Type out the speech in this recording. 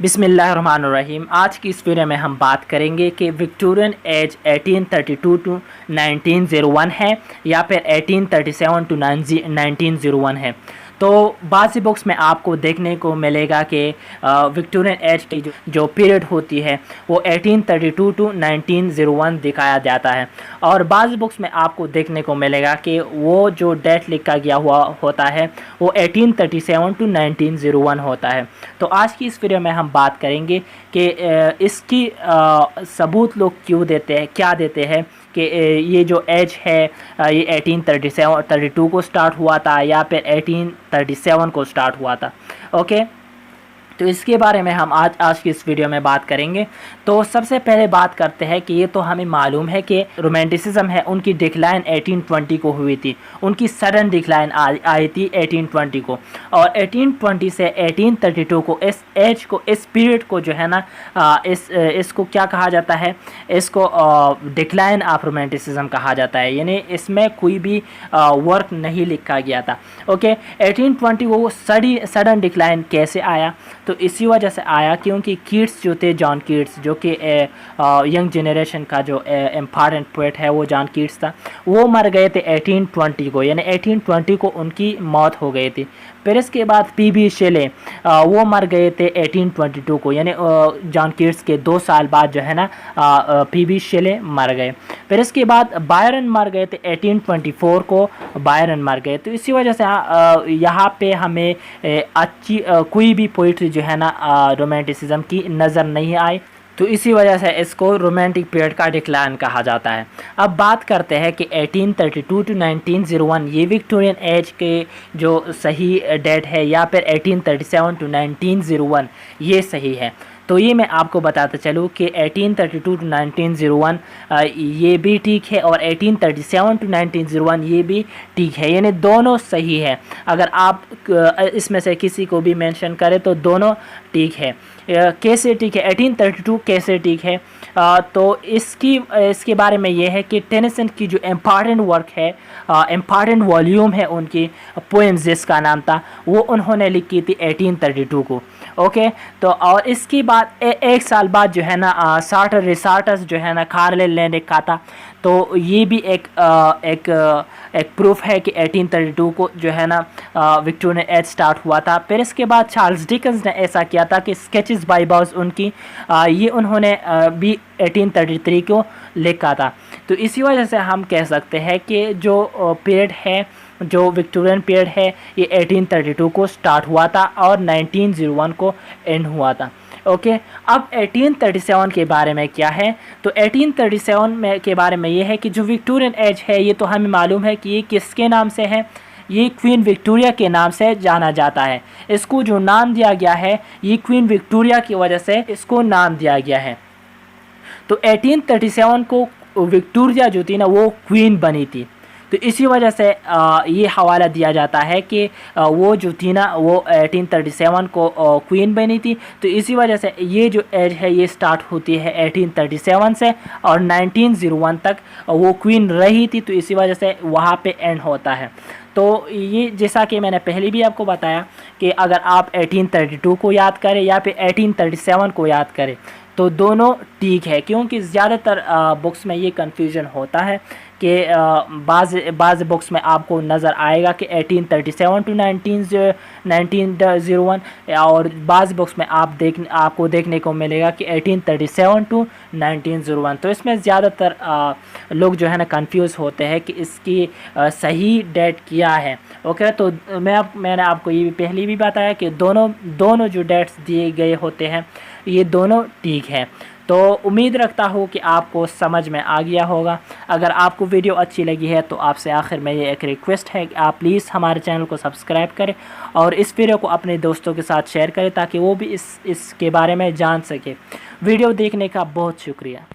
बिस्मिल्लाहिर्रहमानिर्रहीम। आज की इस वीडियो में हम बात करेंगे कि विक्टोरियन एज 1832 टू 1901 है या फिर 1837 टू 1901 है। तो बाज़ी बुक्स में आपको देखने को मिलेगा कि विक्टोरियन एज की जो पीरियड होती है वो 1832 टू 1901 दिखाया जाता है, और बाज़ी बुक्स में आपको देखने को मिलेगा कि वो जो डेट लिखा गया हुआ होता है वो 1837 टू 1901 होता है। तो आज की इस वीडियो में हम बात करेंगे कि इसकी सबूत लोग क्यों देते हैं, क्या देते हैं कि ये जो एज है ये 1832 को स्टार्ट हुआ था या फिर 1837 को स्टार्ट हुआ था। ओके, तो इसके बारे में हम आज की इस वीडियो में बात करेंगे। तो सबसे पहले बात करते हैं कि ये तो हमें मालूम है कि रोमांटिसिज्म है उनकी डिक्लाइन 1820 को हुई थी, उनकी सडन डिक्लाइन आई थी 1820 को, और 1820 से 1832 को इस एज को, इस पीरियड को जो है ना इसको क्या कहा जाता है, इसको डिक्लाइन ऑफ रोमांटिसिज्म कहा जाता है, यानी इसमें कोई भी वर्क नहीं लिखा गया था। ओके, 1820 को सडन डिक्लाइन कैसे आया? तो इसी वजह से आया क्योंकि कीट्स जो थे, जॉन कीट्स, जो कि यंग जनरेशन का जो इम्पॉर्टेंट पोएट है वो जॉन कीट्स था, वो मर गए थे 1820 को, यानी 1820 को उनकी मौत हो गई थी। फिर इसके बाद पी.बी. शेले वो मर गए थे 1822 को, यानी जॉन कीट्स के 2 साल बाद जो है ना पी.बी. शेले मर गए। फिर इसके बाद बायरन मर गए थे 1824 को, बायरन मर गए। तो इसी वजह से यहाँ पे हमें अच्छी कोई भी पोइट्री जो है ना रोमांटिसिज्म की नज़र नहीं आई, तो इसी वजह से इसको रोमांटिक पीरियड का डिक्लाइन कहा जाता है। अब बात करते हैं कि 1832 टू 1901 ये विक्टोरियन एज के जो सही डेट है या फिर 1837 टू 1901 ये सही है। तो ये मैं आपको बताता चलूँ कि 1832 टू 1901 ये भी ठीक है और 1837 टू 1901 ये भी ठीक है, यानी दोनों सही है। अगर आप इसमें से किसी को भी मेंशन करें तो दोनों ठीक है। कैसे ठीक है, 1832 कैसे ठीक है? तो इसके बारे में ये है कि टेनिसन की जो इम्पॉर्टेंट वर्क है, इम्पॉर्टेंट वॉल्यूम है उनकी पोएम्स जिसका नाम था, वो उन्होंने लिखी थी 1832 को। ओके, तो और इसके बाद एक साल बाद जो है ना सार्टर रिसार्टस जो है ना कार्लेल ने लिखा था। तो ये भी एक प्रूफ है कि 1832 को जो है ना विक्टोरियन एज स्टार्ट हुआ था। फिर इसके बाद चार्ल्स डिकन्स ने ऐसा किया था कि स्केचेस बाय बॉयज़ उनकी ये उन्होंने भी 1833 को लिखा था। तो इसी वजह से हम कह सकते हैं कि जो पीरियड है, जो विक्टोरियन पीरियड है, ये 1832 को स्टार्ट हुआ था और 1901 को एंड हुआ था। ओके, अब 1837 के बारे में क्या है? तो 1837 के बारे में ये है कि जो विक्टोरियन एज है ये तो हमें मालूम है कि ये किसके नाम से है, ये क्वीन विक्टोरिया के नाम से जाना जाता है। इसको जो नाम दिया गया है ये क्वीन विक्टोरिया की वजह से इसको नाम दिया गया है। तो 1837 को विक्टोरिया जो थी ना वो क्वीन बनी थी, तो इसी वजह से ये हवाला दिया जाता है कि वो जो थी ना वो 1837 को क्वीन बनी थी। तो इसी वजह से ये जो एज है ये स्टार्ट होती है 1837 से और 1901 तक वो क्वीन रही थी, तो इसी वजह से वहाँ पे एंड होता है। तो ये जैसा कि मैंने पहले भी आपको बताया कि अगर आप 1832 को याद करें या फिर 1837 को याद करें तो दोनों ठीक है, क्योंकि ज़्यादातर बुक्स में ये कन्फ्यूजन होता है कि बाज़ बुक्स में आपको नज़र आएगा कि 1837 टू 1901 और बाज़ बुक्स में आपको देखने को मिलेगा कि 1837 टू 1901। तो इसमें ज़्यादातर लोग जो है ना कंफ्यूज होते हैं कि इसकी सही डेट क्या है। ओके, तो मैंने आपको ये पहले भी बताया कि दोनों जो डेट्स दिए गए होते हैं ये दोनों ठीक है। तो उम्मीद रखता हूँ कि आपको समझ में आ गया होगा। अगर आपको वीडियो अच्छी लगी है तो आपसे आखिर में ये एक रिक्वेस्ट है कि आप प्लीज़ हमारे चैनल को सब्सक्राइब करें और इस वीडियो को अपने दोस्तों के साथ शेयर करें ताकि वो भी इसके बारे में जान सके। वीडियो देखने का बहुत शुक्रिया।